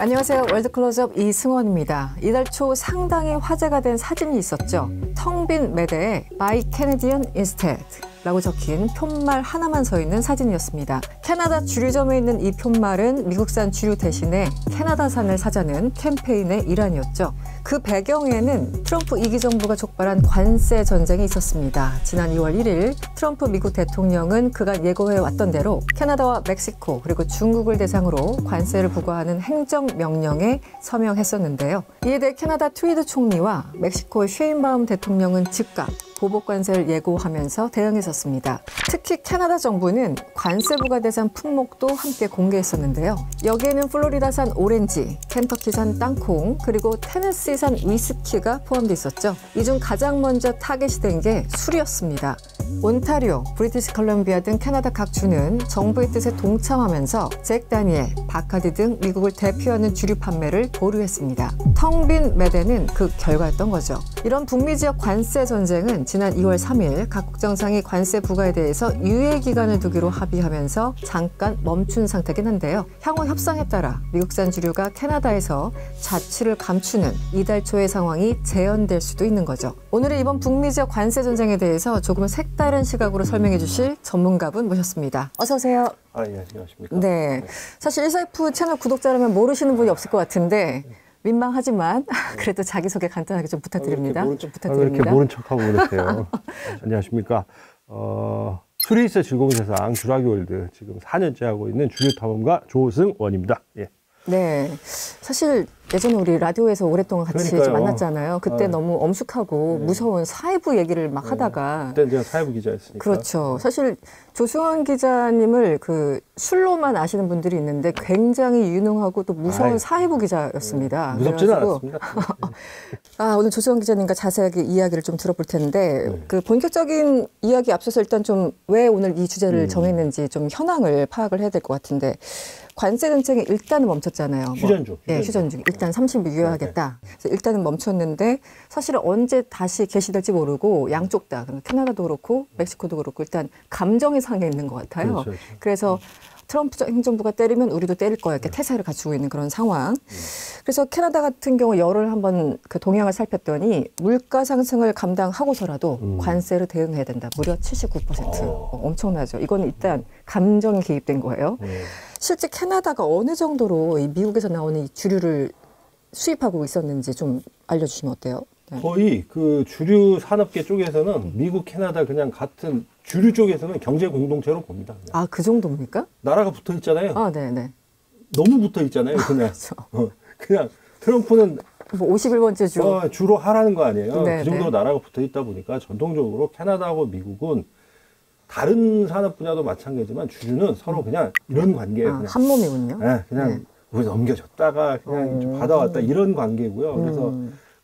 안녕하세요. 월드클로즈업 이승원입니다. 이달 초 상당히 화제가 된 사진이 있었죠. 텅 빈 매대에 Buy Canadian Instead 라고 적힌 푯말 하나만 서 있는 사진이었습니다. 캐나다 주류점에 있는 이 푯말은 미국산 주류 대신에 캐나다산을 사자는 캠페인의 일환이었죠. 그 배경에는 트럼프 2기 정부가 촉발한 관세 전쟁이 있었습니다. 지난 2월 1일 트럼프 미국 대통령은 그간 예고해왔던 대로 캐나다와 멕시코 그리고 중국을 대상으로 관세를 부과하는 행정명령에 서명했었는데요. 이에 대해 캐나다 트루도 총리와 멕시코의 쉐인바움 대통령은 즉각 보복 관세를 예고하면서 대응했었습니다. 특히 캐나다 정부는 관세 부과 대상 품목도 함께 공개했었는데요. 여기에는 플로리다산 오렌지, 켄터키산 땅콩, 그리고 테네시산 위스키가 포함되어 있었죠. 이 중 가장 먼저 타겟이 된 게 술이었습니다. 온타리오, 브리티시 컬럼비아 등 캐나다 각 주는 정부의 뜻에 동참하면서 잭 다니엘, 바카디 등 미국을 대표하는 주류 판매를 보류했습니다. 텅 빈 매대는 그 결과였던 거죠. 이런 북미 지역 관세 전쟁은 지난 2월 3일 각국 정상이 관세 부과에 대해서 유예 기간을 두기로 합의하면서 잠깐 멈춘 상태긴 한데요. 향후 협상에 따라 미국산 주류가 캐나다에서 자취를 감추는 이달 초의 상황이 재현될 수도 있는 거죠. 오늘은 이번 북미 지역 관세 전쟁에 대해서 조금 색다른 시각으로 설명해 주실 전문가분 모셨습니다. 어서 오세요. 예, 안녕하십니까. 네, 사실 1사F 채널 구독자라면 모르시는 분이 없을 것 같은데 민망하지만 그래도 자기소개 간단하게 좀 부탁드립니다. 이렇게 모른 척하고 그러세요. 안녕하십니까. 수리이스 즐거운 세상 주라기 월드 지금 4년째 하고 있는 주류탐험가 조승원입니다. 예. 네, 사실 예전에 우리 라디오에서 오랫동안 같이 만났잖아요. 그때 너무 엄숙하고 무서운 사회부 얘기를 막 하다가 그때 제가 사회부 기자였으니까. 그렇죠. 사실 조승원 기자님을 그 술로만 아시는 분들이 있는데 굉장히 유능하고 또 무서운 사회부 기자였습니다. 무섭지는 않았습니다. 오늘 조승원 기자님과 자세하게 이야기를 좀 들어볼 텐데 그 본격적인 이야기 앞서서 일단 좀 왜 오늘 이 주제를 정했는지 좀 현황을 파악을 해야 될 것 같은데 관세 정책이 일단은 멈췄잖아요. 휴전중. 네, 휴전중. 일단 30일 유예하겠다. 그래서 일단은 멈췄는데 사실은 언제 다시 개시될지 모르고 양쪽 다 캐나다도 그렇고 멕시코도 그렇고 일단 감정의 상에 있는 것 같아요. 그렇죠. 그래서 트럼프 행정부가 때리면 우리도 때릴 거야. 이렇게 태세를 갖추고 있는 그런 상황. 그래서 캐나다 같은 경우 열흘 한번 그 동향을 살폈더니 물가 상승을 감당하고서라도 관세를 대응해야 된다. 무려 79%. 엄청나죠. 이거는 일단 감정이 개입된 거예요. 실제 캐나다가 어느 정도로 이 미국에서 나오는 이 주류를 수입하고 있었는지 좀 알려주시면 어때요? 네. 거의 그 주류 산업계 쪽에서는 미국, 캐나다 그냥 같은 주류 쪽에서는 경제 공동체로 봅니다. 그냥. 그 정도입니까? 나라가 붙어 있잖아요. 네네. 너무 붙어 있잖아요. 그냥. 그렇죠. 그냥 트럼프는 뭐 51번째 주. 주로 하라는 거 아니에요. 네네. 그 정도로 나라가 붙어 있다 보니까 전통적으로 캐나다하고 미국은 다른 산업 분야도 마찬가지지만 주류는 서로 그냥 이런 관계예요. 그냥. 한 몸이군요. 네, 그냥 넘겨줬다가 그냥 좀 받아왔다 이런 관계고요. 그래서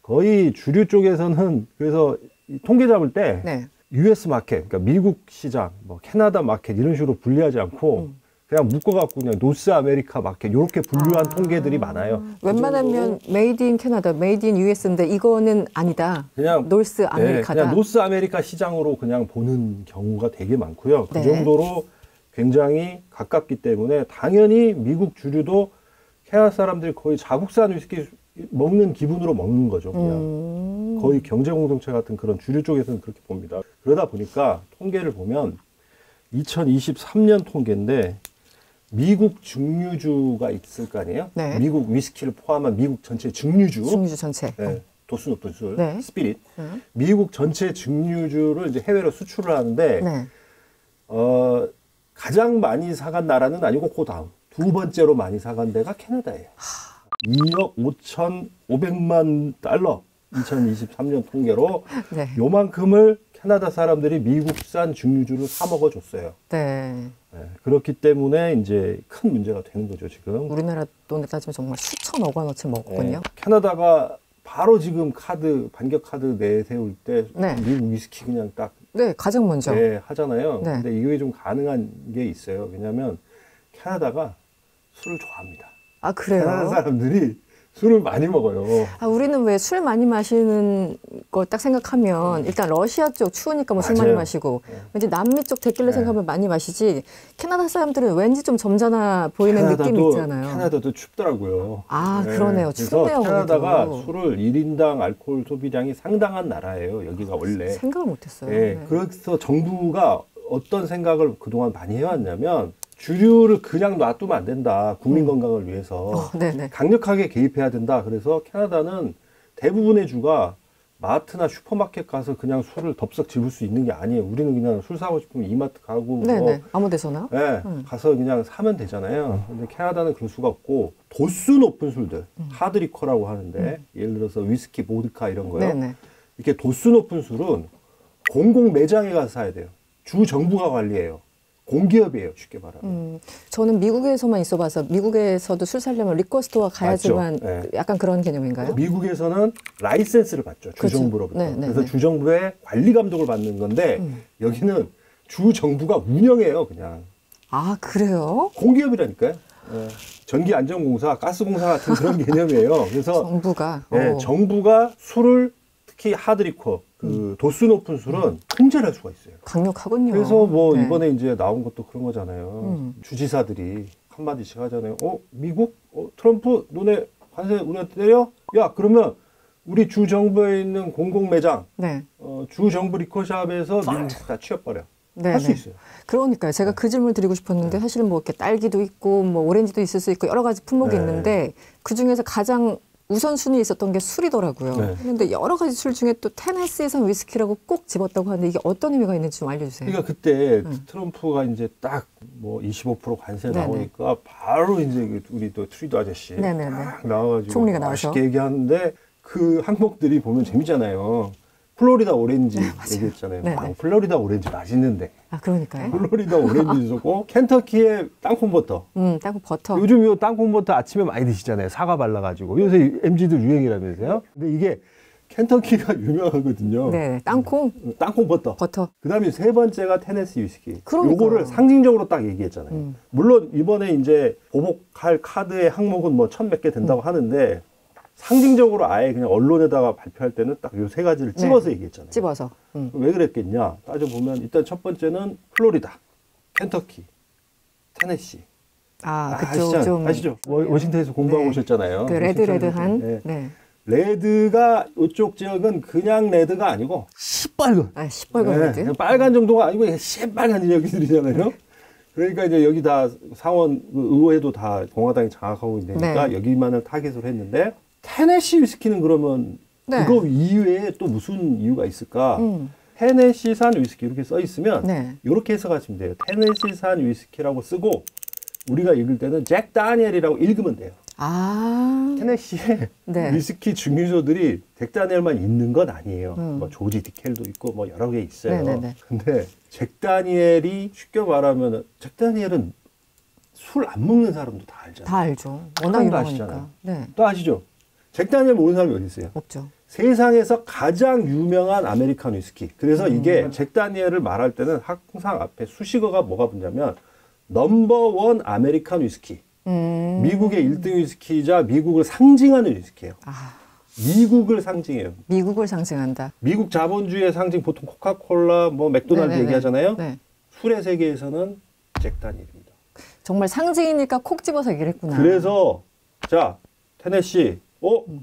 거의 주류 쪽에서는 그래서 통계 잡을 때 US 마켓, 그러니까 미국 시장, 뭐 캐나다 마켓 이런 식으로 분리하지 않고 그냥 묶어갖고 그냥 노스 아메리카 마켓 이렇게 분류한 통계들이 많아요. 웬만하면 메이드 인 캐나다, 메이드 인 US인데 이거는 아니다. 그냥 노스 아메리카다. 그냥 노스 아메리카 시장으로 그냥 보는 경우가 되게 많고요. 그 정도로 굉장히 가깝기 때문에 당연히 미국 주류도 캐나다 사람들이 거의 자국산 위스키 먹는 기분으로 먹는 거죠. 그냥 거의 경제 공동체 같은 그런 주류 쪽에서는 그렇게 봅니다. 그러다 보니까 통계를 보면 2023년 통계인데 미국 증류주가 있을 거 아니에요? 네. 미국 위스키를 포함한 미국 전체 증류주. 증류주 전체. 네. 도수 높은 술, 네. 스피릿. 미국 전체 증류주를 이제 해외로 수출을 하는데 가장 많이 사간 나라는 아니고 그 다음 두 번째로 많이 사간 데가 캐나다예요. 2억 5,500만 달러 2023년 통계로 요만큼을 캐나다 사람들이 미국산 증류주를 사 먹어줬어요. 그렇기 때문에 이제 큰 문제가 되는 거죠, 지금. 우리나라 돈으로 따지면 정말 수천억 원어치 먹었군요. 캐나다가 바로 지금 반격 카드 내세울 때 미국 위스키 그냥 딱 가장 먼저 하잖아요. 근데 이게 좀 가능한 게 있어요. 왜냐하면 캐나다가 술을 좋아합니다. 그래요? 캐나다 사람들이 술을 많이 먹어요. 아, 우리는 왜 술 많이 마시는 거 딱 생각하면 일단 러시아 쪽 추우니까 뭐 술 많이 맞아요. 마시고 왠지 남미 쪽 데킬라 생각하면 많이 마시지 캐나다 사람들은 왠지 좀 점잖아 보이는 느낌이 있잖아요. 캐나다도 춥더라고요. 아, 그러네요. 그래서 춥네요. 캐나다가 거기도. 술을 1인당 알코올 소비량이 상당한 나라예요. 여기가 원래. 생각을 못했어요. 네. 네. 그래서 정부가 어떤 생각을 그동안 많이 해왔냐면 주류를 그냥 놔두면 안 된다. 국민 건강을 위해서. 네네. 강력하게 개입해야 된다. 그래서 캐나다는 대부분의 주가 마트나 슈퍼마켓 가서 그냥 술을 덥석 집을 수 있는 게 아니에요. 우리는 그냥 술 사고 싶으면 이마트 가고 네네. 아무 데서나? 네, 가서 그냥 사면 되잖아요. 근데 캐나다는 그럴 수가 없고 도수 높은 술들, 하드리커라고 하는데 예를 들어서 위스키, 보드카 이런 거요. 네네. 이렇게 도수 높은 술은 공공 매장에 가서 사야 돼요. 주 정부가 관리해요. 공기업이에요, 쉽게 말하면. 저는 미국에서만 있어봐서 미국에서도 술 사려면 리커스토어 가야지만 맞죠. 네. 약간 그런 개념인가요? 미국에서는 라이센스를 받죠, 주정부로부터. 그렇죠. 네, 네, 그래서 네. 주정부의 관리 감독을 받는 건데 여기는 주정부가 운영해요, 그냥. 아, 그래요? 공기업이라니까요. 예. 전기안전공사, 가스공사 같은 그런 개념이에요. 그래서 정부가. 예, 오. 정부가 술을 특히 하드리커, 그 도수 높은 술은 통제를 할 수가 있어요. 강력하군요. 그래서 뭐 네. 이번에 이제 나온 것도 그런 거잖아요. 주지사들이 한마디씩 하잖아요. 미국? 트럼프 너네 관세 우리한테 내려? 야, 그러면 우리 주 정부에 있는 공공 매장, 네. 주 정부 리커샵에서 미국 다 취업버려. 네, 할 수 네. 있어요. 그러니까요. 제가 그 질문을 드리고 싶었는데 사실은 뭐 이렇게 딸기도 있고 뭐 오렌지도 있을 수 있고 여러 가지 품목이 네. 있는데 그 중에서 가장 우선순위에 있었던 게 술이더라고요. 네. 그런데 여러 가지 술 중에 또 테네시에선 위스키라고 꼭 집었다고 하는데 이게 어떤 의미가 있는지 좀 알려주세요. 그러니까 그때 트럼프가 이제 딱 뭐 25% 관세 네네. 나오니까 바로 이제 우리 또 트리도 아저씨 네네네. 딱 나와가지고 총리가 나와서. 맛있게 얘기하는데 그 항목들이 보면 재밌잖아요. 플로리다 오렌지 얘기했잖아요. 네네. 플로리다 오렌지 맛있는데. 아, 그러니까요. 플로리다 오렌지 있었고 켄터키의 땅콩버터. 땅콩 버터. 요즘 이 땅콩버터 아침에 많이 드시잖아요. 사과 발라가지고. 요새 MZ들 유행이라면서요. 근데 이게 켄터키가 유명하거든요. 네, 땅콩 땅콩버터. 버터. 그 다음에 세 번째가 테네시 위스키. 그러니까요. 요거를 상징적으로 딱 얘기했잖아요. 물론 이번에 이제 보복할 카드의 항목은 뭐 1000몇 개 된다고 하는데 상징적으로 아예 그냥 언론에다가 발표할 때는 딱 요 세 가지를 집어서 얘기했잖아요. 집어서. 왜 그랬겠냐? 따져보면 일단 첫 번째는 플로리다, 켄터키, 테네시. 아, 그쪽 아시잖아요. 좀. 아시죠? 워싱턴에서 공부하고 네. 오셨잖아요. 그 레드한. 네. 네. 레드가 이쪽 지역은 그냥 레드가 아니고 시뻘건. 아, 시뻘건 레드. 그냥 빨간 정도가 아니고 그냥 시뻘간 지역들이잖아요. 그러니까 이제 여기 다 상원 의회도 다 공화당이 장악하고 있으니까 네. 여기만을 타겟으로 했는데 테네시 위스키는 그러면 네. 그거 이외에 또 무슨 이유가 있을까? 테네시산 위스키 이렇게 써 있으면 네. 이렇게 해석하시면 돼요. 테네시산 위스키라고 쓰고 우리가 읽을 때는 잭 다니엘이라고 읽으면 돼요. 아. 테네시에 네. 위스키 증류소들이 잭 다니엘만 있는 건 아니에요. 뭐 조지 디켈도 있고 뭐 여러 개 있어요. 네네네. 근데 잭 다니엘이 쉽게 말하면 잭 다니엘은 술 안 먹는 사람도 다 알잖아요. 다 알죠. 워낙 사람도 유명하니까. 아시잖아요. 네. 또 아시죠? 잭 다니엘 모르는 사람이 어디 있어요? 없죠. 세상에서 가장 유명한 아메리칸 위스키. 그래서 이게 잭 다니엘을 말할 때는 항상 앞에 수식어가 뭐가 붙냐면 넘버원 아메리칸 위스키. 미국의 1등 위스키이자 미국을 상징하는 위스키예요. 아, 미국을 상징해요. 미국을 상징한다. 미국 자본주의의 상징 보통 코카콜라, 뭐 맥도날드 네네네. 얘기하잖아요. 네. 술의 세계에서는 잭 다니엘입니다. 정말 상징이니까 콕 집어서 얘기를 했구나. 그래서 자 테네시,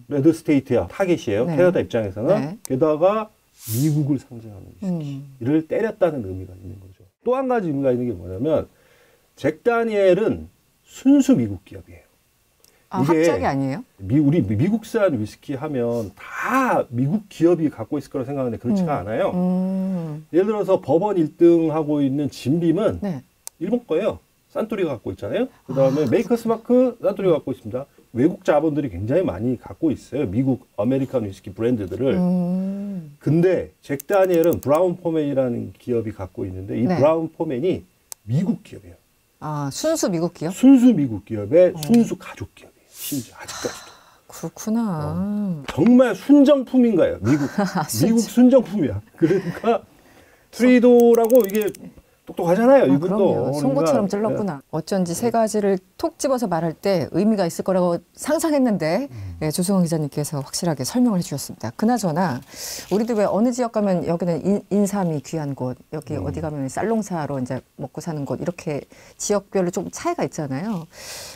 레드 스테이트야 타겟이에요. 네. 캐나다 입장에서는 네. 게다가 미국을 상징하는 위스키를 때렸다는 의미가 있는 거죠. 또 한 가지 의미가 있는 게 뭐냐면 잭 다니엘은 순수 미국 기업이에요. 아, 이게 합작이 아니에요? 우리 미국산 위스키 하면 다 미국 기업이 갖고 있을 거라 생각하는데 그렇지가 않아요. 예를 들어서 버번 1등 하고 있는 진빔은 네. 일본 거예요. 산토리가 갖고 있잖아요. 그 다음에 메이커스 마크 산토리가 갖고 있습니다. 외국 자본들이 굉장히 많이 갖고 있어요. 미국 아메리칸 위스키 브랜드들을. 근데 잭 다니엘은 브라운 포맨이라는 기업이 갖고 있는데 이 네. 브라운 포맨이 미국 기업이에요. 아, 순수 미국 기업? 순수 미국 기업의 순수 가족 기업이에요. 심지어 아직까지도. 그렇구나. 정말 순정품인 거예요. 미국 순정품이야. 그러니까 트리도라고 이게 똑똑하잖아요, 아, 이분도. 그럼요. 송곳처럼 그러니까, 찔렀구나. 어쩐지 세 가지를 톡 집어서 말할 때 의미가 있을 거라고 상상했는데 네, 조승원 기자님께서 확실하게 설명을 해주셨습니다. 그나저나 우리도 왜 어느 지역 가면 여기는 인삼이 귀한 곳, 여기 어디 가면 쌀농사로 이제 먹고 사는 곳 이렇게 지역별로 좀 차이가 있잖아요.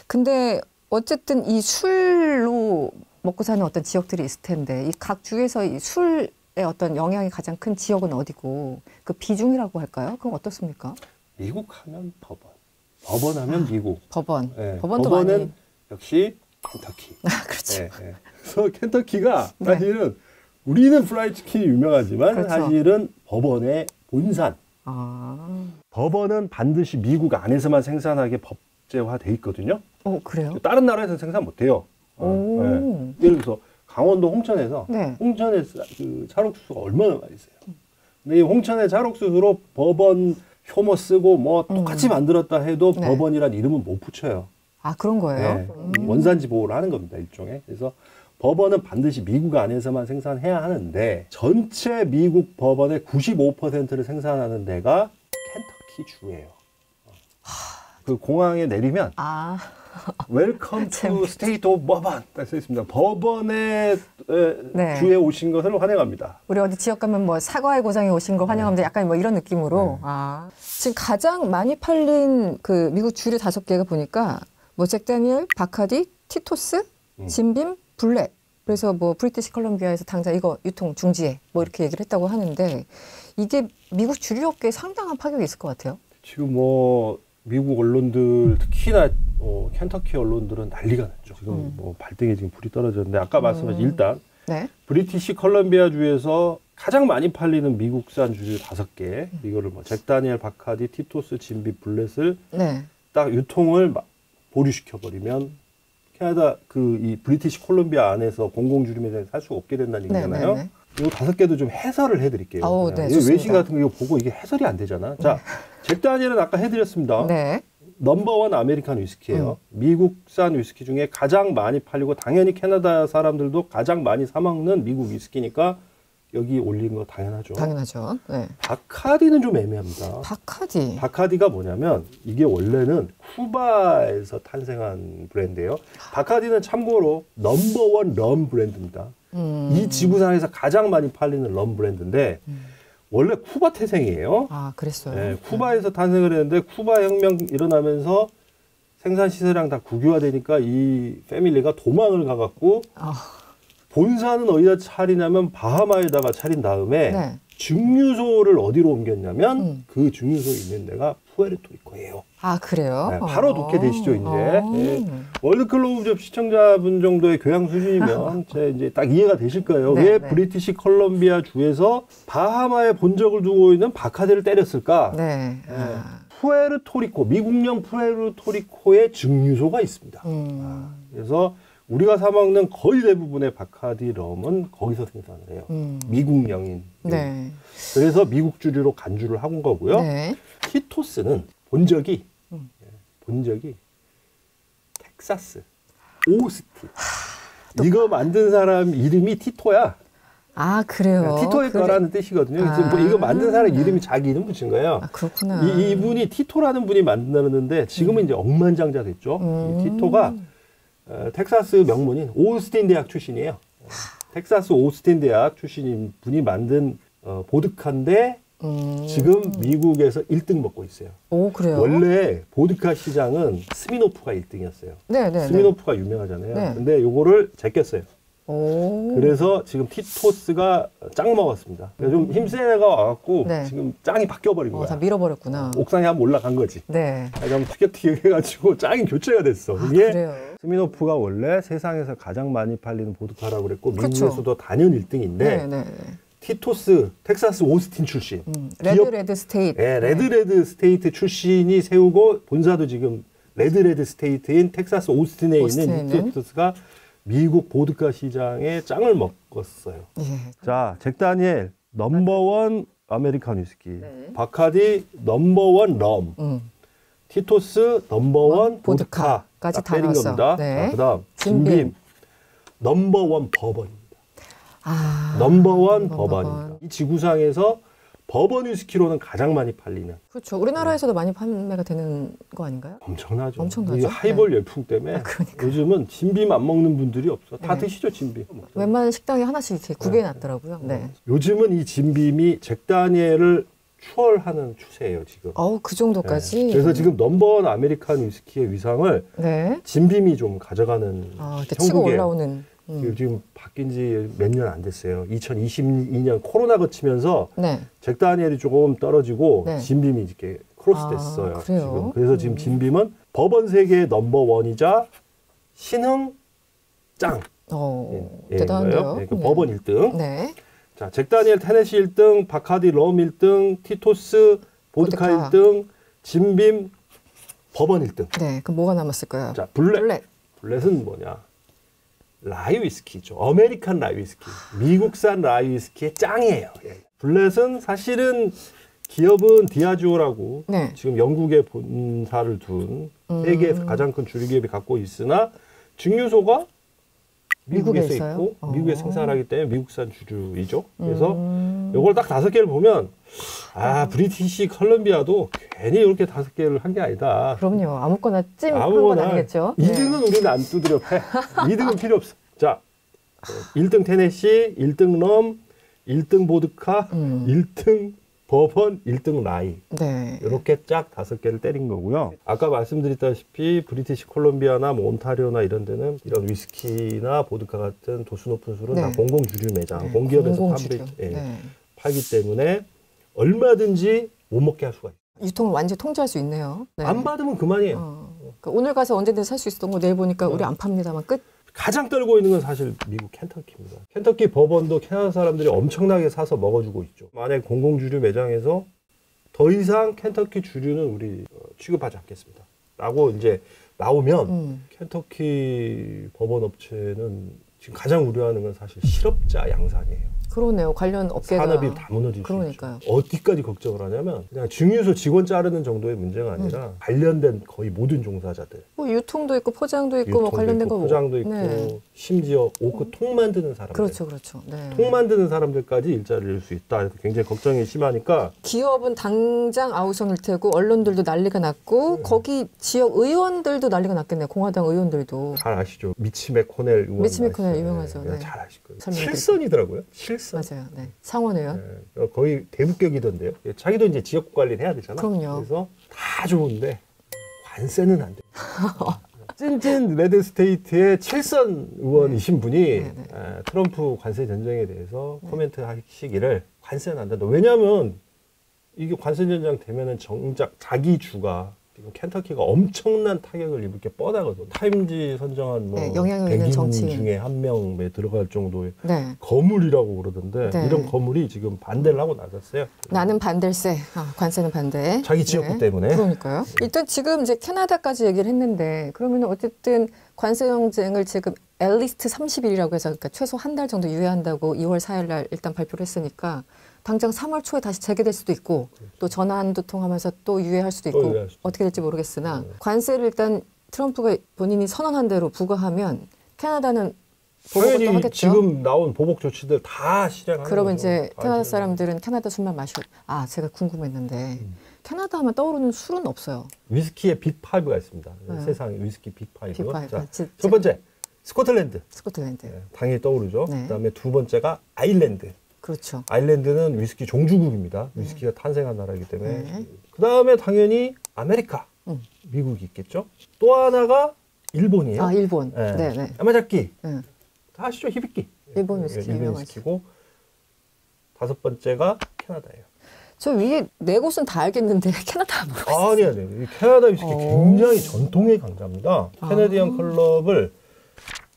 근데 어쨌든 이 술로 먹고 사는 어떤 지역들이 있을 텐데 이 각 주에서 이 술의 어떤 영향이 가장 큰 지역은 어디고 그 비중이라고 할까요? 그건 어떻습니까? 미국 하면 법원, 법원 하면 미국. 법원. 네, 법원도 법원은 많이. 역시 켄터키. 아, 그렇죠. 네, 네. 그래서 켄터키가 네. 사실은 우리는 프라이드 치킨이 유명하지만 그렇죠. 사실은 법원의 본산. 아, 법원은 반드시 미국 안에서만 생산하게 법제화돼 있거든요. 그래요? 다른 나라에서 생산 못해요. 오. 네. 예를 들어서 강원도 홍천에서 네. 홍천의 그 찰옥수수가 얼마나 맛있어요. 근데 이 홍천의 찰옥수수로 법원 효모 쓰고 뭐 똑같이 만들었다 해도 네. 법원이란 이름은 못 붙여요. 아, 그런 거예요? 네. 원산지 보호를 하는 겁니다, 일종의. 그래서 법원은 반드시 미국 안에서만 생산해야 하는데 전체 미국 법원의 95%를 생산하는 데가 켄터키 주예요. 그 공항에 내리면 아, 웰컴 투 스테이트 오브 법원 딱 써 있습니다. 법원의 네. 주에 오신 것을 환영합니다. 우리 어디 지역 가면 뭐 사과의 고장에 오신 걸 환영합니다. 약간 뭐 이런 느낌으로. 아, 지금 가장 많이 팔린 그 미국 주류 5개가 보니까 뭐 잭다니엘, 바카디, 티토스, 진빔, 블랙. 그래서 뭐 브리티시 컬럼비아에서 당장 이거 유통 중지해 뭐 이렇게 얘기를 했다고 하는데 이게 미국 주류 업계에 상당한 파격이 있을 것 같아요. 지금 뭐 미국 언론들 특히나 켄터키 언론들은 난리가 났죠. 지금 뭐 발등에 지금 불이 떨어졌는데 아까 말씀하신 일단 네. 브리티시 컬럼비아 주에서 가장 많이 팔리는 미국산 주류 5개 이거를 뭐 잭다니엘, 바카디, 티토스, 진빔, 블렛을 네. 딱 유통을 보류시켜 버리면 캐나다 이 브리티시 콜롬비아 안에서 공공주류 매장에 살 수가 없게 된다는 얘기잖아요. 네. 이거 5개도 좀 해설을 해드릴게요. 오, 네, 이거 좋습니다. 외신 같은 거 이거 보고 이게 해설이 안 되잖아. 자, 잭다니엘은 아까 해드렸습니다. 네. 넘버원 아메리칸 위스키예요. 미국산 위스키 중에 가장 많이 팔리고 당연히 캐나다 사람들도 가장 많이 사 먹는 미국 위스키니까 여기 올린 거 당연하죠. 당연하죠. 네. 바카디는 좀 애매합니다. 바카디. 바카디가 뭐냐면 이게 원래는 쿠바에서 탄생한 브랜드예요. 바카디는 참고로 넘버원 럼 브랜드입니다. 이 지구상에서 가장 많이 팔리는 럼 브랜드인데 원래 쿠바 태생이에요. 아, 그랬어요. 네, 쿠바에서 탄생을 했는데 쿠바 혁명 일어나면서 생산 시설이랑 다 국유화되니까 이 패밀리가 도망을 가갖고 본사는 어디다 차리냐면 바하마에다가 차린 다음에 네. 증류소를 어디로 옮겼냐면 그 증류소 있는 데가 푸에르토리코예요. 아, 그래요? 네, 바로 놓게 되시죠, 이제. 네. 월드클로브접 시청자분 정도의 교양 수준이면 이제 딱 이해가 되실 거예요. 네, 왜 네. 브리티시 컬럼비아 주에서 바하마에 본적을 두고 있는 바카디를 때렸을까? 네. 푸에르토리코, 미국령 푸에르토리코의 증류소가 있습니다. 그래서 우리가 사 먹는 거의 대부분의 바카디 럼은 거기서 생산을 해요. 미국령인. 네. 그래서 미국 주류로 간주를 한 거고요. 네. 티토스는 본적이 텍사스, 오스틴. 이거 만든 사람 이름이 티토야. 아, 그래요? 티토일 거라는 뜻이거든요. 뭐 이거 만든 사람 이름이 자기 이름 붙인 거예요. 아, 그렇구나. 이분이 티토라는 분이 만들었는데 지금은 이제 억만장자 됐죠. 이 티토가 텍사스 명문인 오스틴 대학 출신이에요. 텍사스 오스틴 대학 출신인 분이 만든 보드카인데 지금 미국에서 1등 먹고 있어요. 오, 그래요? 원래 보드카 시장은 스미노프가 1등이었어요. 네. 스미노프가 유명하잖아요. 네. 근데 요거를 제꼈어요. 오. 그래서 지금 티토스가 짱 먹었습니다. 좀 힘센 애가 와갖고 네. 지금 짱이 바뀌어버린 거야. 다 밀어버렸구나. 옥상에 한번 올라간 거지. 네. 그럼 티격태격 해가지고 짱이 교체가 됐어. 이게 그래요? 스미노프가 원래 세상에서 가장 많이 팔리는 보드카라고 그랬고 그쵸. 미국에서도 단연 1등인데 네. 티토스 텍사스 오스틴 출신 레드 스테이트. 네, 레드 스테이트 출신이 세우고 본사도 지금 레드 스테이트인 텍사스 오스틴에 있는 이 티토스가 미국 보드카 시장에 짱을 먹었어요. 예. 자, 잭다니엘 넘버원 아메리칸 위스키, 바카디 넘버원 럼, 티토스 넘버원 보드카까지 다 때린 넣었어. 겁니다. 네. 그다음 진빔 넘버원 버번입니다. 아, 넘버원 버번입니다. 이 지구상에서 버번 위스키로는 가장 많이 팔리는. 그렇죠. 우리나라에서도 많이 판매가 되는 거 아닌가요? 엄청나죠. 엄청나죠. 이 하이볼 네. 열풍 때문에 그러니까요. 요즘은 진빔 안 먹는 분들이 없어. 다 네. 드시죠, 진빔. 웬만한 식당에 하나씩 이렇게 구비해놨더라고요. 네. 요즘은 이 진빔이 잭 다니엘을 추월하는 추세예요, 지금. 그 정도까지. 네. 그래서 지금 넘버원 아메리칸 위스키의 위상을 네. 진빔이 좀 가져가는 이렇게 치고 형국에 올라오는. 지금 바뀐 지 몇 년 안 됐어요. 2022년 코로나 거치면서 네. 잭 다니엘이 조금 떨어지고 네. 진빔이 이렇게 크로스 됐어요. 그래요? 지금. 그래서 지금 진빔은 버번 세계의 넘버원이자 신흥 짱. 대단한데요. 네, 그 버번 1등. 네. 자, 잭 다니엘 테네시 1등, 바카디 럼 1등, 티토스 보드카 1등, 진빔 버번 1등. 네. 그럼 뭐가 남았을까요? 자, 블렛. 블렛은 뭐냐? 라이 위스키죠. 아메리칸 라이 위스키. 미국산 라이 위스키의 짱이에요. 예. 블렛은 사실은 기업은 디아지오라고 네. 지금 영국에 본사를 둔 세계에서 가장 큰 주류 기업이 갖고 있으나 증류소가 미국에서 있어요? 있고 미국에 생산하기 때문에 미국산 주류이죠. 그래서 이걸 딱 5개를 보면 브리티시 컬럼비아도 괜히 이렇게 5개를 한 게 아니다. 그럼요. 아무거나 찜한 건 아니겠죠. 2등은 우리는 안 두드려 패. 2등은 필요 없어. 자, 1등 테네시, 1등 럼, 1등 보드카, 1등 버번, 1등 라이. 네. 이렇게 쫙 5개를 때린 거고요. 아까 말씀드렸다시피 브리티시 콜롬비아나 뭐 온타리오나 이런 데는 이런 위스키나 보드카 같은 도수 높은 술은 다 공공 주류 매장, 공기업에서 팔기 때문에 얼마든지 못 먹게 할 수가 있어요. 유통을 완전히 통제할 수 있네요. 네. 안 받으면 그만이에요. 그러니까 오늘 가서 언제든 살 수 있었던 거 내일 보니까 우리 안 팝니다만 끝. 가장 떨고 있는 건 사실 미국 켄터키입니다. 켄터키 버번도 캐나다 사람들이 엄청나게 사서 먹어주고 있죠. 만약에 공공주류 매장에서 더 이상 켄터키 주류는 우리 취급하지 않겠습니다. 라고 이제 나오면 켄터키 버번 업체는 지금 가장 우려하는 건 사실 실업자 양산이에요. 그러네요. 관련 업계가. 산업이 다 무너질 그러니까요. 수 있죠. 어디까지 걱정을 하냐면 그냥 증류소 직원 자르는 정도의 문제가 아니라 관련된 거의 모든 종사자들. 뭐 유통도 있고 포장도 있고 뭐 관련된 거 포장도 있고 심지어 옷 통 만드는 사람들. 그렇죠. 네. 통 만드는 사람들까지 일자리를 잃을 수 있다. 굉장히 걱정이 심하니까 기업은 당장 아우성일 테고 언론들도 난리가 났고 거기 지역 의원들도 난리가 났겠네요. 공화당 의원들도. 잘 아시죠? 미치 맥코넬 의원. 미치 맥코넬 유명하죠. 네. 잘 아실 거예요. 설명드릴게요. 칠선이더라고요. 칠선. 맞아요. 네. 상원 의원. 네. 거의 대북격이던데요. 자기도 이제 지역 관리를 해야 되잖아. 그럼요. 그래서 다 좋은데 관세는 안 돼. 찐찐 레드스테이트의 칠선 의원이신 분이 트럼프 관세 전쟁에 대해서 코멘트 하시기를 관세는 안 된다. 왜냐하면 이게 관세 전쟁 되면은 정작 자기 주가 지금 켄터키가 엄청난 타격을 입을 게 뻔하거든. 타임지 선정한 뭐 영향력 있는 100인 정치인 중에 한 명에 들어갈 정도의 네. 거물이라고 그러던데 네. 이런 거물이 지금 반대를 하고 나섰어요. 나는 반댈세. 관세는 반대. 자기 지역구 때문에. 그러니까요. 일단 지금 이제 캐나다까지 얘기를 했는데 그러면 어쨌든 관세 정쟁을 지금 앨리스트 30일이라고 해서 그러니까 최소 한 달 정도 유예한다고 2월 4일 날 일단 발표를 했으니까 당장 3월 초에 다시 재개될 수도 있고 또 전환도 통하면서 또 유예할 수도 있고 어떻게 될지 모르겠으나 관세를 일단 트럼프가 본인이 선언한 대로 부과하면 캐나다는 당연히 하겠죠. 지금 나온 보복 조치들 다 실행하는 그러면 거죠. 이제 캐나다 사람들은 캐나다 술만 마시고 제가 궁금했는데 캐나다 하면 떠오르는 술은 없어요. 위스키의 빅5가 있습니다. 세상에 위스키 빅5. 빅5. 자, 첫 번째 스코틀랜드. 스코틀랜드. 당연히 떠오르죠. 네. 그다음에 두 번째가 아일랜드. 그렇죠. 아일랜드는 위스키 종주국입니다. 위스키가 탄생한 나라이기 때문에. 그다음에 당연히 아메리카. 미국이 있겠죠. 또 하나가 일본이에요. 일본. 네. 네. 야마자키. 네. 다 아시죠? 히비키. 일본 위스키 일본 위스키고 다섯 번째가 캐나다예요. 저 위에 네 곳은 다 알겠는데 캐나다 모르겠어요. 아니야. 이 캐나다 위스키 굉장히 전통의 강자입니다. 캐네디언 클럽을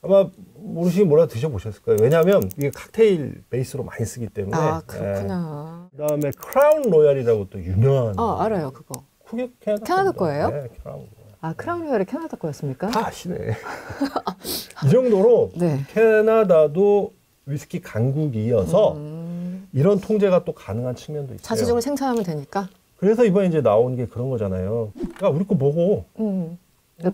아마 모르시긴 몰라 드셔보셨을 거예요. 왜냐하면 이게 칵테일 베이스로 많이 쓰기 때문에. 그렇구나. 그다음에 크라운 로얄이라고 또 유명한. 알아요 그거. 그게 캐나다 거예요? 네, 크라운 로얄. 크라운 로얄이 캐나다 거였습니까? 다 아시네. 이 정도로 네. 캐나다도 위스키 강국이어서 이런 통제가 또 가능한 측면도 있어요. 자체적으로 생산하면 되니까. 그래서 이번에 이제 나온 게 그런 거잖아요. 야, 우리 거 보고.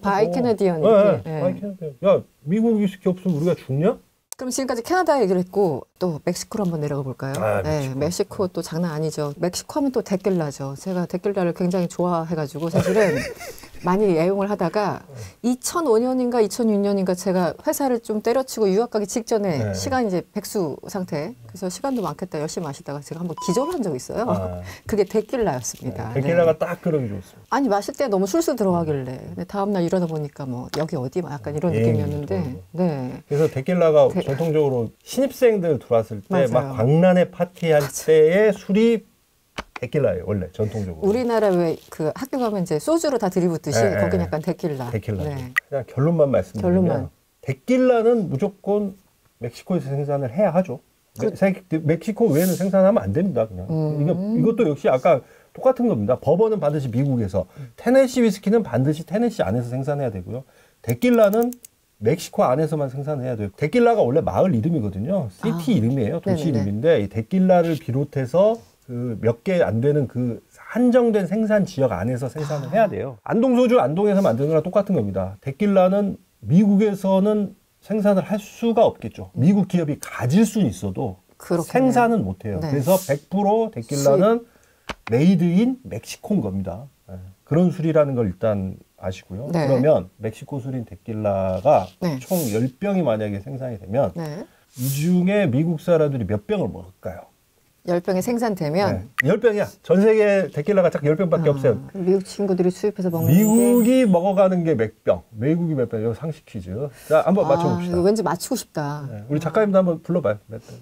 바이 캐네디언. 바이 캐네디언. 야, 미국 위스키 없으면 우리가 죽냐? 그럼 지금까지 캐나다 얘기를 했고 또 또 멕시코로 한번 내려가 볼까요? 아, 네, 멕시코 또 장난 아니죠. 멕시코 하면 또 데킬라죠. 제가 데킬라를 굉장히 좋아해가지고 사실은 많이 애용을 하다가 2005년인가 2006년인가 제가 회사를 좀 때려치고 유학 가기 직전에 네. 시간이 이제 백수 상태. 그래서 시간도 많겠다 열심히 마시다가 제가 한번 기절을 한 적이 있어요. 아. 그게 데킬라였습니다. 데킬라가 네. 딱 그러기 좋습니다. 아니 마실 때 너무 술술 들어가길래 근데 다음날 일어나 보니까 뭐 여기 어디 막 약간 이런 느낌이었는데 네. 그래서 데킬라가 전통적으로 신입생들 들어왔을 때 막 맞아요. 광란에 파티할 때의 술이 데킬라예요. 원래 전통적으로. 우리나라 왜 그 학교 가면 이제 소주로 다 들이붓듯이 네, 거긴 네. 약간 데킬라. 데킬라. 네. 그냥 결론만 말씀드리면 결론만. 데킬라는 무조건 멕시코에서 생산을 해야 하죠. 멕시코 외에는 생산하면 안 됩니다. 그냥 이것도 역시 아까 똑같은 겁니다. 버번은 반드시 미국에서, 테네시 위스키는 반드시 테네시 안에서 생산해야 되고요. 데킬라는 멕시코 안에서만 생산해야 돼요. 데킬라가 원래 마을 이름이거든요. 시티 이름이에요. 도시 네네네. 이름인데 이 데킬라를 비롯해서 그 몇 개 안 되는 그 한정된 생산 지역 안에서 생산을 해야 돼요. 안동 소주 안동에서 만드는 거랑 똑같은 겁니다. 데킬라는 미국에서는 생산을 할 수가 없겠죠. 미국 기업이 가질 수는 있어도 그렇겠네요. 생산은 못 해요. 네. 그래서 100% 데킬라는 메이드 인 멕시코인 겁니다. 네. 그런 술이라는 걸 일단 아시고요. 네. 그러면 멕시코 술인 데킬라가 네. 총 10병이 만약에 생산이 되면 네. 이 중에 미국 사람들이 몇 병을 먹을까요? 10병이 생산되면 네. 10병이야. 전 세계 데킬라가 딱 10병밖에 없어요. 그럼 미국 친구들이 수입해서 먹는 게 미국이 먹어가는 게 몇 병? 미국이 몇 병? 이거 상식 퀴즈. 자, 한번 맞춰봅시다. 이거 왠지 맞추고 싶다. 네. 우리 작가님도 한번 불러봐요. 몇 병?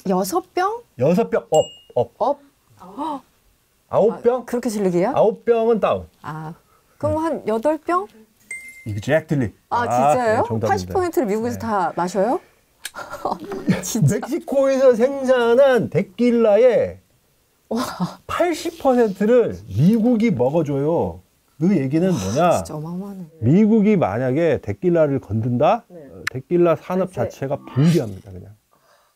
6병? 6병 업. 업? 9병? 그렇게 질리기야? 9병은 다운. 그럼 한 8병? Exactly. 진짜요? 네, 정답입니다. 80%를 미국에서 네. 다 마셔요? 진짜. 멕시코에서 생산한 데킬라의 80%를 미국이 먹어줘요. 그 얘기는 뭐냐? 진짜 어마어마하네. 미국이 만약에 데킬라를 건든다? 네. 데킬라 산업 자체가 붕괴합니다, 그냥.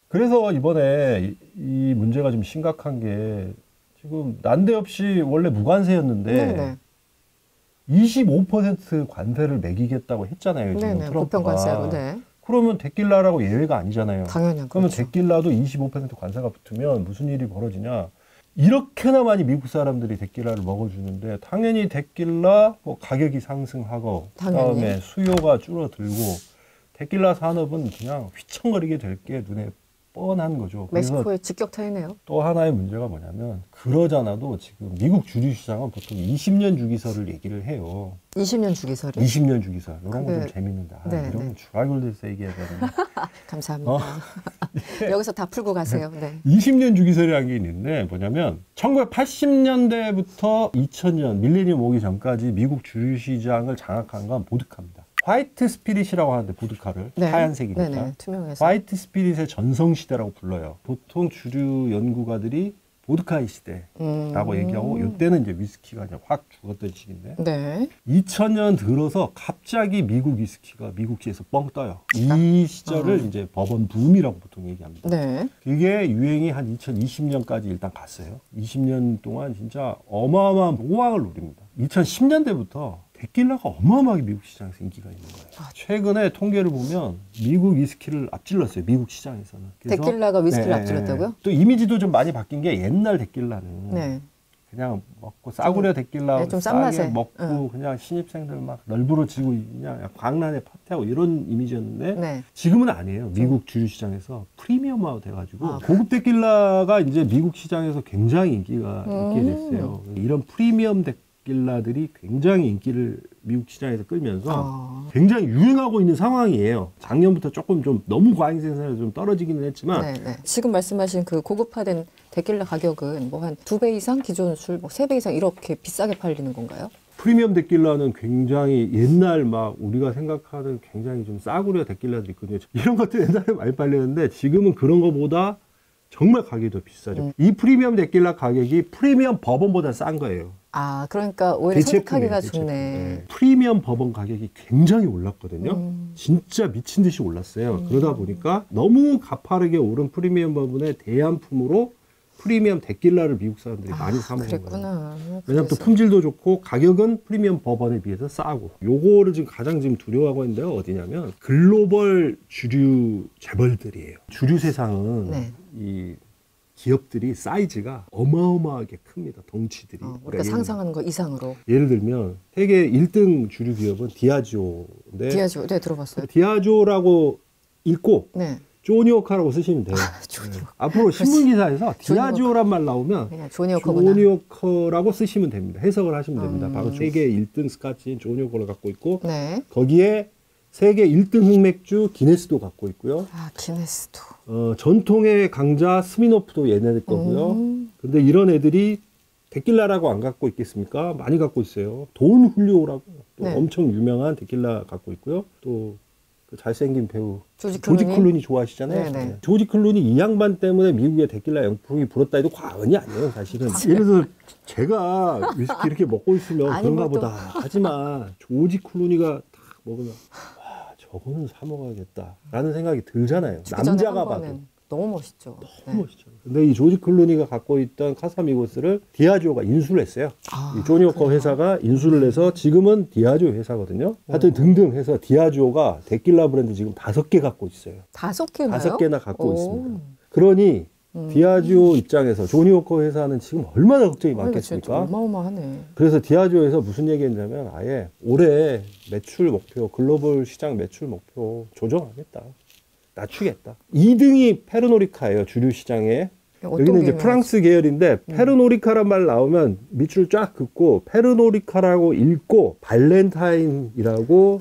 그래서 이번에 이 문제가 좀 심각한 게 지금 난데없이 원래 무관세였는데 네네. 25% 관세를 매기겠다고 했잖아요. 지금 네네. 트럼프가. 보편관세로. 네. 그러면 데킬라라고 예외가 아니잖아요. 당연히 그러면 그렇죠. 데킬라도 25% 관세가 붙으면 무슨 일이 벌어지냐? 이렇게나 많이 미국 사람들이 데킬라를 먹어주는데 당연히 데킬라 뭐 가격이 상승하고 당연히. 그다음에 수요가 줄어들고 데킬라 산업은 그냥 휘청거리게 될 게 눈에 뻔한 거죠. 그래서 멕시코의 직격타이네요. 또 하나의 문제가 뭐냐면 그러잖아도 지금 미국 주류 시장은 보통 20년 주기설을 얘기를 해요. 20년 주기설이. 20년 주기설. 이런 거 좀 그게- 재밌는다. 네, 이런 네. 건 주라이글에서 얘기해야 되는. 감사합니다. 여기서 다 풀고 가세요. 네. 20년 주기설이라는 게 있는데 뭐냐면 1980년대부터 2000년 밀레니엄 오기 전까지 미국 주류 시장을 장악한 건 보드카입니다. 화이트 스피릿이라고 하는데 보드카를 네. 하얀색이니까 네네. 투명해서. 화이트 스피릿의 전성시대라고 불러요. 보통 주류 연구가들이 보드카의 시대라고 얘기하고 이때는 이제 위스키가 이제 확 죽었던 시기인데 네. 2000년 들어서 갑자기 미국 위스키가 미국시에서 뻥 떠요. 이 시절을 이제 버번 붐이라고 보통 얘기합니다. 네. 그게 유행이 한 2020년까지 일단 갔어요. 20년 동안 진짜 어마어마한 호황을 누립니다. 2010년대부터 데킬라가 어마어마하게 미국 시장에서 인기가 있는 거예요. 최근에 통계를 보면 미국 위스키를 앞질렀어요. 미국 시장에서는. 그래서 데킬라가 위스키를 네, 앞질렀다고요? 또 이미지도 좀 많이 바뀐 게 옛날 데킬라는 네. 그냥 먹고 싸구려 데킬라 네, 좀 싸게 싼맛에. 먹고 그냥 신입생들 막 널브러지고 그냥 광란에 파티하고 이런 이미지였는데 네. 지금은 아니에요. 미국 주류 시장에서 프리미엄화가 돼가지고 아. 고급 데킬라가 이제 미국 시장에서 굉장히 인기가 있게 됐어요. 이런 프리미엄 데킬라들이 굉장히 인기를 미국 시장에서 끌면서 굉장히 유행하고 있는 상황이에요. 작년부터 조금 좀 너무 과잉 생산이 좀 떨어지기는 했지만 네, 네. 지금 말씀하신 그 고급화된 데킬라 가격은 뭐 한 2배 이상 기존 술, 뭐 3배 이상 이렇게 비싸게 팔리는 건가요? 프리미엄 데킬라는 굉장히 옛날 막 우리가 생각하는 굉장히 좀 싸구려 데킬라들이 있거든요. 이런 것도 옛날에 많이 팔렸는데 지금은 그런 거보다 정말 가격이 더 비싸죠. 이 프리미엄 데킬라 가격이 프리미엄 버번보다 싼 거예요. 그러니까 오히려 선택하기가 대체품이에요. 좋네. 프리미엄 버번 가격이 굉장히 올랐거든요. 진짜 미친 듯이 올랐어요. 그러다 보니까 너무 가파르게 오른 프리미엄 버번의 대안품으로 프리미엄 데킬라를 미국 사람들이 많이 사 먹는 거예요. 그랬구나. 왜냐하면 또 품질도 좋고 가격은 프리미엄 버번에 비해서 싸고. 요거를 지금 가장 지금 두려워하고 있는데요. 어디냐면 글로벌 주류 재벌들이에요. 주류 세상은 네. 이 기업들이 사이즈가 어마어마하게 큽니다. 덩치들이. 우리가 그러니까 상상하는 거 이상으로. 예를 들면 세계 1등 주류 기업은 디아지오인데 디아지오, 네, 들어봤어요. 디아지오라고 읽고 네. 조니워커라고 쓰시면 돼요. 네. 앞으로 신문 기사에서 디아지오란 말 나오면 그냥 조니워커구나. 조니워커라고 쓰시면 됩니다. 해석을 하시면 됩니다. 바로 세계 1등 스카치인 조니워커를 갖고 있고 네. 거기에 세계 1등 흑맥주 기네스도 갖고 있고요. 아, 기네스도. 전통의 강자 스미노프도 얘네들 거고요. 근데 이런 애들이 데킬라라고 안 갖고 있겠습니까? 많이 갖고 있어요. 돈 훌리오라고 또 네. 엄청 유명한 데킬라 갖고 있고요. 또 그 잘생긴 배우 조지 클루니 좋아하시잖아요. 네네. 네. 조지 클루니 이 양반 때문에 미국의 데킬라 영풍이 불었다 해도 과언이 아니에요, 사실은. 예를 들어 제가 위스키 이렇게 먹고 있으면 아니, 그런가 뭐 또. 보다. 하지만 조지 클루니가 딱 먹으면 와, 저거는 사 먹어야겠다라는 생각이 들잖아요. 남자가 봐도. 너무 멋있죠. 너무 멋있죠. 근데 이 조지 클루니가 갖고 있던 카사미고스를 디아지오가 인수를 했어요. 이 조니워커 회사가 인수를 해서 지금은 디아지오 회사거든요. 하여튼 등등 해서 디아지오가 데킬라 브랜드 지금 5개 갖고 있어요. 5개나요? 5개나 갖고 있습니다. 그러니 디아지오 입장에서 조니워커 회사는 지금 얼마나 걱정이 많겠습니까? 어마어마하네. 그래서 디아지오에서 무슨 얘기했냐면 아예 올해 매출 목표, 글로벌 시장 매출 목표 조정하겠다. 낮추겠다. 2등이 페르노리카예요. 주류 시장에. 여기는 이제 프랑스 계열인데 페르노리카란 말 나오면 밑줄 쫙 긋고 페르노리카라고 읽고 발렌타인이라고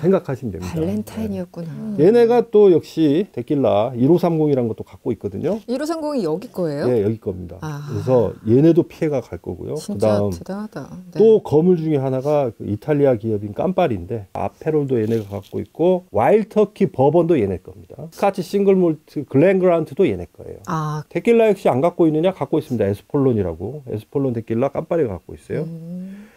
생각하시면 됩니다. 발렌타인이었구나. 얘네가 또 역시 데킬라 1530이라는 것도 갖고 있거든요. 1530이 여기 거예요? 예, 여기 겁니다. 그래서 얘네도 피해가 갈 거고요. 진짜 그다음 대단하다. 네. 또 거물 중에 하나가 그 이탈리아 기업인 깜파리인데 아페롤도 얘네가 갖고 있고 와일드터키 버번도 얘네 겁니다. 스카치 싱글몰트 글렌그란트도 얘네 거예요. 데킬라 역시 안 갖고 있느냐? 갖고 있습니다. 에스폴론이라고. 에스폴론 데킬라 깜파리가 갖고 있어요.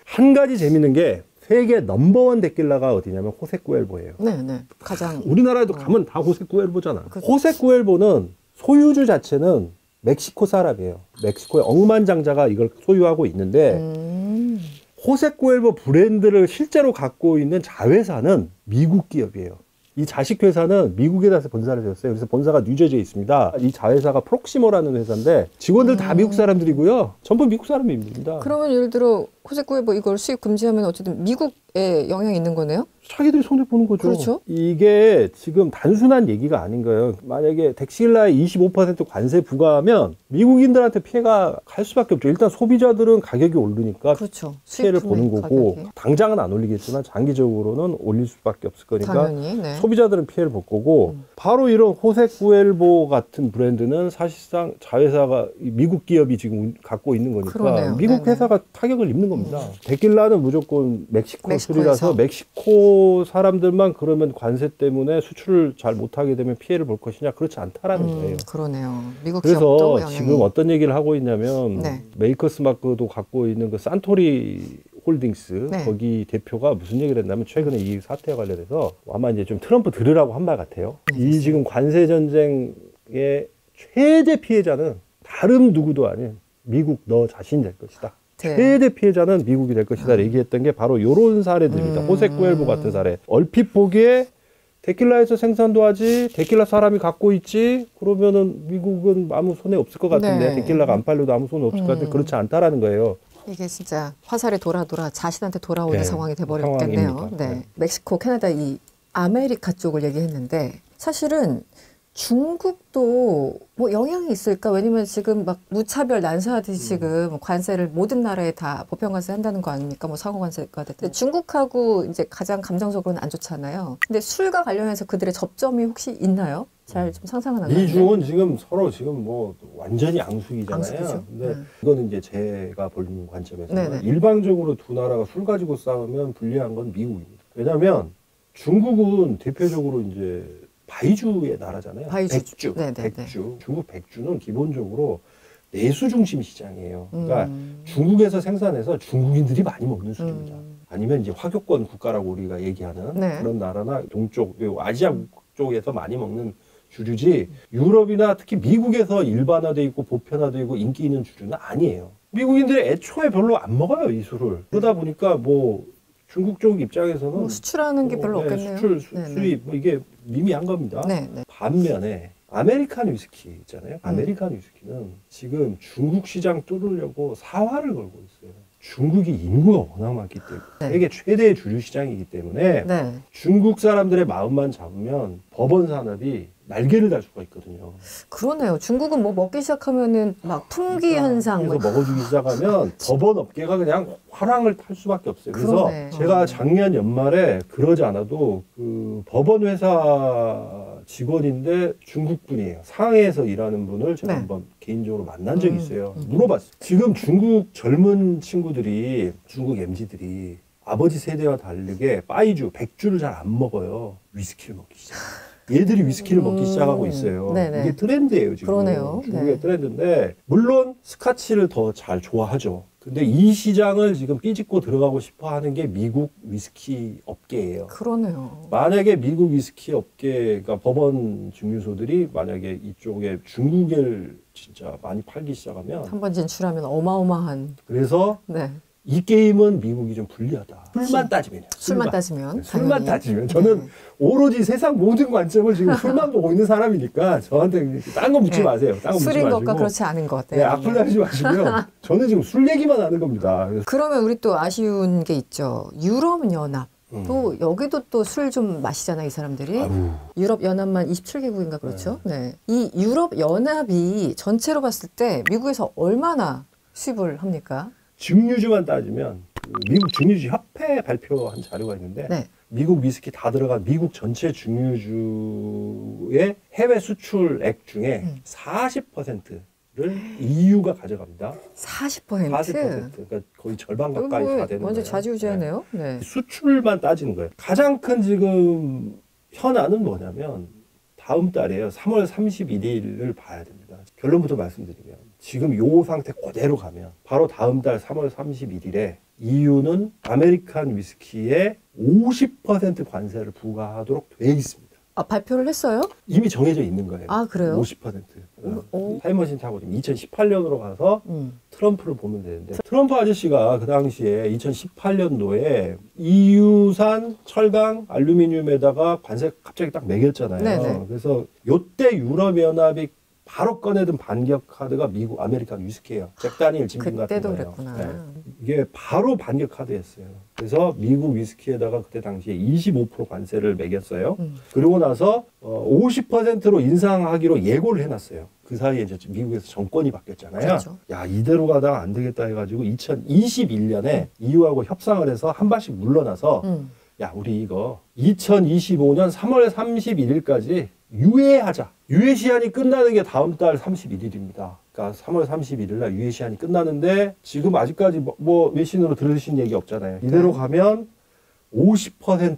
한 가지 재밌는 게 세계 넘버원 데킬라가 어디냐면 호세쿠엘보예요. 네네. 가장 우리나라에도 가면 다 호세쿠엘보잖아. 호세쿠엘보는 소유주 자체는 멕시코 사람이에요. 멕시코의 억만장자가 이걸 소유하고 있는데 호세쿠엘보 브랜드를 실제로 갖고 있는 자회사는 미국 기업이에요. 이 자식 회사는 미국에다 본사를 세웠어요. 그래서 본사가 뉴저지에 있습니다. 이 자회사가 프록시모라는 회사인데 직원들 다 미국 사람들이고요. 전부 미국 사람입니다. 그러면 예를 들어 호세쿠에보 이걸 수입 금지하면 어쨌든 미국에 영향이 있는 거네요? 자기들이 손해 보는 거죠. 그렇죠. 이게 지금 단순한 얘기가 아닌 거예요. 만약에 데킬라에 25% 관세 부과하면 미국인들한테 피해가 갈 수밖에 없죠. 일단 소비자들은 가격이 오르니까 그렇죠. 피해를 보는 거고 가격이. 당장은 안 올리겠지만 장기적으로는 올릴 수밖에 없을 거니까 당연히, 네. 소비자들은 피해를 볼 거고 바로 이런 호세쿠엘보 같은 브랜드는 사실상 자회사가 미국 기업이 지금 갖고 있는 거니까 그러네요. 미국 네네. 회사가 타격을 입는 겁니다. 데킬라는 무조건 멕시코 멕시코에서. 술이라서 멕시코 사람들만 그러면 관세 때문에 수출을 잘 못하게 되면 피해를 볼 것이냐? 그렇지 않다라는 거예요. 그러네요. 미국 기업도 그래서 영향이. 지금 어떤 얘기를 하고 있냐면 네. 메이커스 마크도 갖고 있는 그 산토리 홀딩스 네. 거기 대표가 무슨 얘기를 했냐면 최근에 이 사태와 관련해서 아마 이제 좀 트럼프 들으라고 한 말 같아요. 이 지금 관세 전쟁의 최대 피해자는 다른 누구도 아닌 미국 너 자신이 될 것이다. 네. 최대 피해자는 미국이 될 것이다. 얘기했던 게 바로 이런 사례들입니다. 호세쿠엘보 같은 사례. 얼핏 보기에 데킬라에서 생산도 하지, 데킬라 사람이 갖고 있지, 그러면은 미국은 아무 손해 없을 것 같은데, 네. 데킬라가 안 팔려도 아무 손해 없을 것 같은데, 그렇지 않다라는 거예요. 이게 진짜 화살이 돌아 자신한테 돌아오는 네, 상황이 돼버렸겠네요. 상황입니다. 네. 네. 멕시코, 캐나다 이 아메리카 쪽을 얘기했는데 사실은 중국도 뭐 영향이 있을까? 왜냐면 지금 막 무차별 난사하듯이 지금 관세를 모든 나라에 다 보편 관세 한다는 거 아닙니까? 뭐 상호 관세가 됐든. 중국하고 이제 가장 감정적으로는 안 좋잖아요. 근데 술과 관련해서 그들의 접점이 혹시 있나요? 잘 좀 상상은 안 가는데. 미중은 지금 서로 지금 뭐 완전히 앙숙이잖아요. 앙숙이죠. 근데 이거는 이제 제가 보는 관점에서 네네. 일방적으로 두 나라가 술 가지고 싸우면 불리한 건 미국입니다. 왜냐하면 중국은 대표적으로 이제 바이주의 나라잖아요. 바이주. 네네네. 백주. 중국 백주는 기본적으로 내수 중심 시장이에요. 그러니까 중국에서 생산해서 중국인들이 많이 먹는 술입니다. 아니면 이제 화교권 국가라고 우리가 얘기하는 네. 그런 나라나 동쪽, 아시아 쪽에서 많이 먹는 주류지 유럽이나 특히 미국에서 일반화돼 있고 보편화돼 있고 인기 있는 주류는 아니에요. 미국인들이 애초에 별로 안 먹어요, 이 술을. 그러다 보니까 뭐 중국 쪽 입장에서는 뭐 수출하는 게 별로 없겠네요. 수출이 뭐 이게 미미한 겁니다. 네네. 반면에 아메리칸 위스키 있잖아요. 아메리칸 위스키는 지금 중국 시장 뚫으려고 사활을 걸고 있어요. 중국이 인구가 워낙 많기 때문에 네. 세계 최대의 주류 시장이기 때문에 네. 중국 사람들의 마음만 잡으면 버번 산업이 날개를 달 수가 있거든요. 그러네요. 중국은 뭐 먹기 시작하면은 막 품귀 현상. 그래서 먹어주기 시작하면 버번 업계가 그냥 화랑을 탈 수밖에 없어요. 그래서 그러네. 제가 작년 연말에 그러지 않아도 그 버번 회사 직원인데 중국 분이에요. 상해에서 일하는 분을 제가 네. 한번 개인적으로 만난 적이 있어요. 물어봤어요. 지금 중국 젊은 친구들이, 중국 MZ들이 아버지 세대와 다르게 빠이주, 백주를 잘 안 먹어요. 위스키를 먹기 시작. 얘들이 위스키를 먹기 시작하고 있어요. 네네. 이게 트렌드예요, 지금. 그러네요. 중국의 네. 트렌드인데 물론 스카치를 더 잘 좋아하죠. 근데 이 시장을 지금 삐집고 들어가고 싶어 하는 게 미국 위스키 업계예요. 그러네요. 만약에 미국 위스키 업계가 버번 증류소들이 만약에 이쪽에 중국을 진짜 많이 팔기 시작하면 한 번 진출하면 어마어마한. 그래서 네. 이 게임은 미국이 좀 불리하다. 술만 따지면요. 술만 따지면. 술만 당연히. 따지면 저는 네. 오로지 세상 모든 관점을 지금 술만 보고 있는 사람이니까 저한테 딴 거 묻지 네. 마세요. 딴 거 묻지 술인 마시고. 것과 그렇지 않은 것. 네, 악플 하지 마시고요. 저는 지금 술 얘기만 하는 겁니다. 그래서 그러면 우리 또 아쉬운 게 있죠. 유럽 연합. 또 여기도 또 술 좀 마시잖아요, 이 사람들이. 아유. 유럽 연합만 27개국인가 그렇죠? 네. 이 유럽 연합이 전체로 봤을 때 미국에서 얼마나 수입을 합니까? 증류주만 따지면 그 미국 증류주 협회 발표한 자료가 있는데 네. 미국 위스키 다 들어간 미국 전체 증류주의 해외 수출액 중에 40%를 EU가 가져갑니다. 40%? 40%. 그러니까 거의 절반 가까이 다 되는 완전 거예요. 좌지우지하네요. 네. 수출만 따지는 거예요. 가장 큰 지금 현안은 뭐냐면 다음 달에요. 3월 31일을 봐야 됩니다. 결론부터 말씀드리면 지금 요 상태 그대로 가면 바로 다음 달 3월 31일에 EU는 아메리칸 위스키에 50% 관세를 부과하도록 돼 있습니다. 아, 발표를 했어요? 이미 정해져 있는 거예요. 아, 그래요? 50%. 오. 타임머신 타고 지금 2018년으로 가서 음. 트럼프를 보면 되는데 트럼프 아저씨가 그 당시에 2018년도에 EU산 철강, 알루미늄에다가 관세 갑자기 딱 매겼잖아요. 네네. 그래서 요때 유럽연합이 바로 꺼내든 반격 카드가 미국 아메리칸 위스키예요. 잭 다니엘 진빈 같은 그때도 거예요. 그랬구나. 네. 이게 바로 반격 카드였어요. 그래서 미국 위스키에다가 그때 당시에 25% 관세를 매겼어요. 그리고 나서 50%로 인상하기로 예고를 해놨어요. 그 사이에 이제 미국에서 정권이 바뀌었잖아요. 그렇죠. 야, 이대로 가다가 안 되겠다 해가지고 2021년에 EU하고 협상을 해서 한 발씩 물러나서 야, 우리 이거 2025년 3월 31일까지 유예하자. 유예 시한이 끝나는 게 다음 달 31일입니다. 그러니까 3월 31일 날 유예 시한이 끝나는데 지금 아직까지 뭐 외신으로 들으신 얘기 없잖아요. 이대로 가면 50%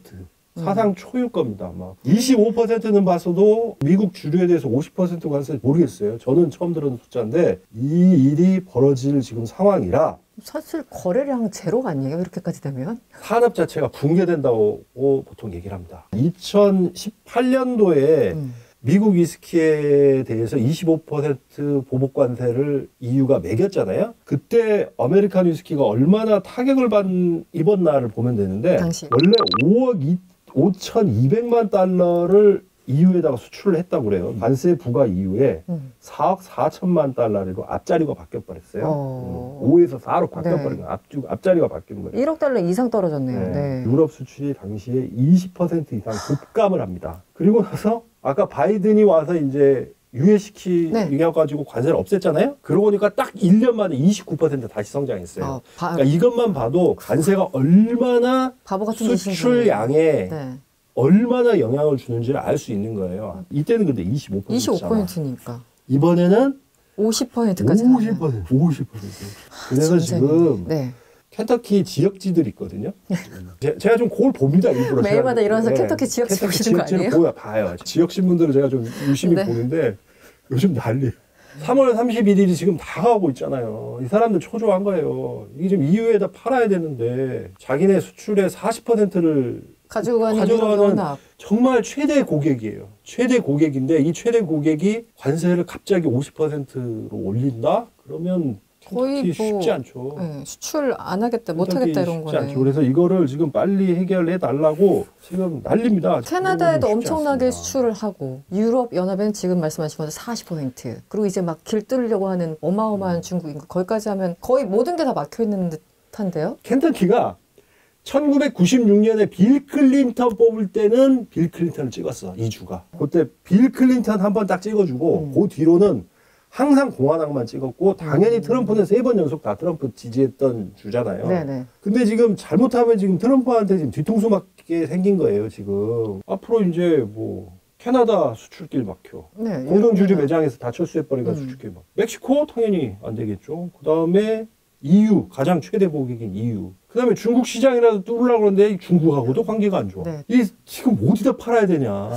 사상 초유일 겁니다. 아마 25%는 봤어도 미국 주류에 대해서 50% 관세 모르겠어요. 저는 처음 들은 숫자인데 이 일이 벌어질 지금 상황이라 사실 거래량 제로가 아니에요? 이렇게까지 되면? 산업 자체가 붕괴된다고 보통 얘기를 합니다. 2018년도에 미국 위스키에 대해서 25% 보복 관세를 EU가 매겼잖아요. 그때 아메리칸 위스키가 얼마나 타격을 입었나를 보면 되는데 당시. 원래 5억 5,200만 달러를 EU에다가 수출을 했다고 그래요. 관세 부과 이후에 4억 4천만 달러로 앞자리가 바뀌어버렸어요. 5에서 4로 바뀌어버린 거예요. 앞자리가 바뀐 거예요. 1억 달러 이상 떨어졌네요. 네. 네. 유럽 수출이 당시에 20% 이상 급감을 합니다. 그리고 나서 아까 바이든이 와서 이제 유예시키려가지고 관세를 없앴잖아요. 그러고 보니까 딱 1년 만에 29% 다시 성장했어요. 그러니까 이것만 봐도 관세가 얼마나 바보 같은 수출량에 네. 얼마나 영향을 주는지를 알 수 있는 거예요. 이때는 근데 25%잖아. 25%니까. 이번에는 50%까지 50%. 그래서 지금 네. 켄터키 지역지들 있거든요. 제가 좀 그걸 봅니다, 일부러. 매일마다 일어나서 켄터키 지역지 보시는 거 아니에요? 봐요. 지역 신문들을 제가 좀 유심히 네. 보는데 요즘 난리예요. 3월 31일이 지금 다가오고 있잖아요. 이 사람들 초조한 거예요. 이게 지금 EU에다 팔아야 되는데 자기네 수출의 40%를 가지고 가는 유럽 연합. 정말 최대 고객이에요. 최대 고객인데 이 최대 고객이 관세를 갑자기 50%로 올린다? 그러면 거의 뭐 쉽지 않죠. 네, 수출 안 하겠다, 못 하겠다 이런 거네. 않죠. 그래서 이거를 지금 빨리 해결해 달라고 지금 난립니다. 캐나다에도 엄청나게 수출을 하고 유럽 연합에는 지금 말씀하신 것처럼 40% 그리고 이제 막 길 뚫으려고 하는 어마어마한 중국인 거기까지 하면 거의 모든 게 다 막혀 있는 듯한데요. 켄터키가 1996년에 빌 클린턴 뽑을 때는 빌 클린턴을 찍었어. 2주가. 그때 빌 클린턴 한 번 딱 찍어주고 그 뒤로는 항상 공화당만 찍었고 당연히 트럼프는 3번 연속 다 트럼프 지지했던 주잖아요. 네네. 근데 지금 잘못하면 지금 트럼프한테 지금 뒤통수 맞게 생긴 거예요. 지금 앞으로 이제 뭐 캐나다 수출길 막혀. 네, 공동주류 매장에서 다 철수해버리니까 수출길 막. 멕시코 당연히 안 되겠죠. 그 다음에 EU 가장 최대 고객인 EU. 그 다음에 중국 시장이라도 뚫으려고 그러는데 중국하고도 관계가 안 좋아. 네. 이 지금 어디다 팔아야 되냐.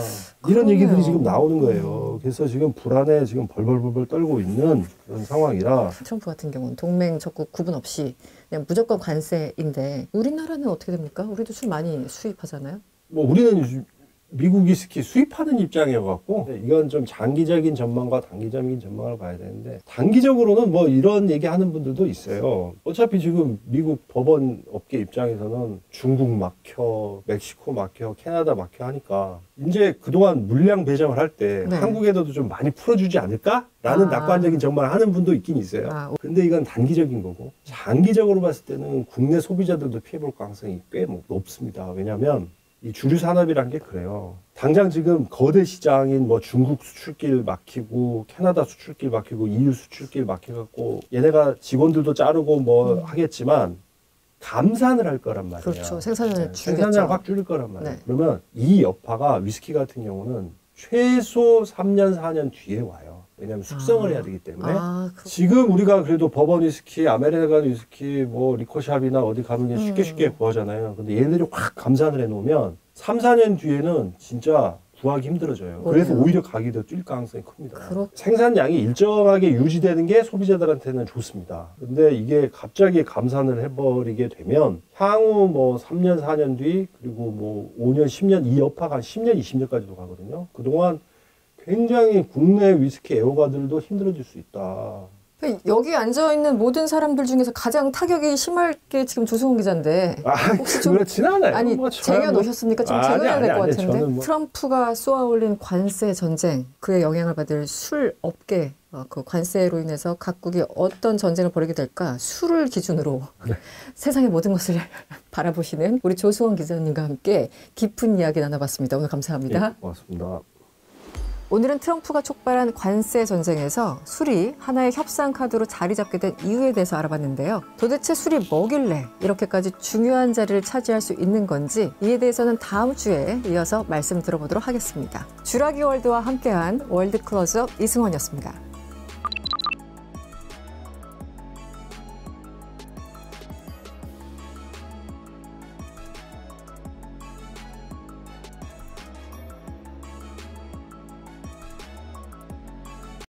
이런 그러네요. 얘기들이 지금 나오는 거예요. 그래서 지금 불안에 지금 벌벌벌 떨고 있는 그런 상황이라. 트럼프 같은 경우는 동맹 적국 구분 없이 그냥 무조건 관세인데 우리나라는 어떻게 됩니까? 우리도 술 많이 수입하잖아요. 뭐 우리는 미국 위스키 수입하는 입장이어갖고 이건 좀 장기적인 전망과 단기적인 전망을 봐야 되는데 단기적으로는 뭐 이런 얘기하는 분들도 있어요. 어차피 지금 미국 법원 업계 입장에서는 중국 막혀, 멕시코 막혀, 캐나다 막혀 하니까 이제 그동안 물량 배정을 할 때 네. 한국에서도 좀 많이 풀어주지 않을까라는 낙관적인 전망을 하는 분도 있긴 있어요. 근데 이건 단기적인 거고 장기적으로 봤을 때는 국내 소비자들도 피해볼 가능성이 꽤 높습니다. 왜냐하면 이 주류 산업이란 게 그래요. 당장 지금 거대 시장인 뭐 중국 수출길 막히고 캐나다 수출길 막히고 EU 수출길 막혀갖고 얘네가 직원들도 자르고 뭐 하겠지만 감산을 할 거란 말이에요. 그렇죠. 생산량을 줄이겠죠. 생산량을 확 줄일 거란 말이에요. 네. 그러면 이 여파가 위스키 같은 경우는 최소 3년, 4년 뒤에 와요. 왜냐하면 숙성을 해야 되기 때문에. 지금 우리가 그래도 버번 위스키, 아메리칸 위스키, 뭐 리코샵이나 어디 가면 쉽게 구하잖아요. 근데 얘네들이 확 감산을 해놓으면 3, 4년 뒤에는 진짜 구하기 힘들어져요. 그래서 오히려 가격이 더 뛸 가능성이 큽니다. 생산량이 일정하게 유지되는 게 소비자들한테는 좋습니다. 근데 이게 갑자기 감산을 해버리게 되면 향후 뭐 3년, 4년 뒤 그리고 뭐 5년, 10년 이 여파가 한 10년, 20년까지도 가거든요. 그동안 굉장히 국내 위스키 애호가들도 힘들어질 수 있다. 여기 앉아있는 모든 사람들 중에서 가장 타격이 심할 게 지금 조승훈 기자인데 혹시 좀 그렇진 않아요. 아니 뭐 쟁여놓으셨습니까? 좀 쟁여야 될 것 같은데 뭐. 트럼프가 쏘아올린 관세 전쟁 그에 영향을 받을 술 업계 그 관세로 인해서 각국이 어떤 전쟁을 벌이게 될까 술을 기준으로 세상의 모든 것을 바라보시는 우리 조승훈 기자님과 함께 깊은 이야기 나눠봤습니다. 오늘 감사합니다. 네, 고맙습니다. 오늘은 트럼프가 촉발한 관세 전쟁에서 술이 하나의 협상 카드로 자리 잡게 된 이유에 대해서 알아봤는데요. 도대체 술이 뭐길래 이렇게까지 중요한 자리를 차지할 수 있는 건지 이에 대해서는 다음 주에 이어서 말씀 들어보도록 하겠습니다. 주라기 월드와 함께한 월드 클로즈업 이승원이었습니다.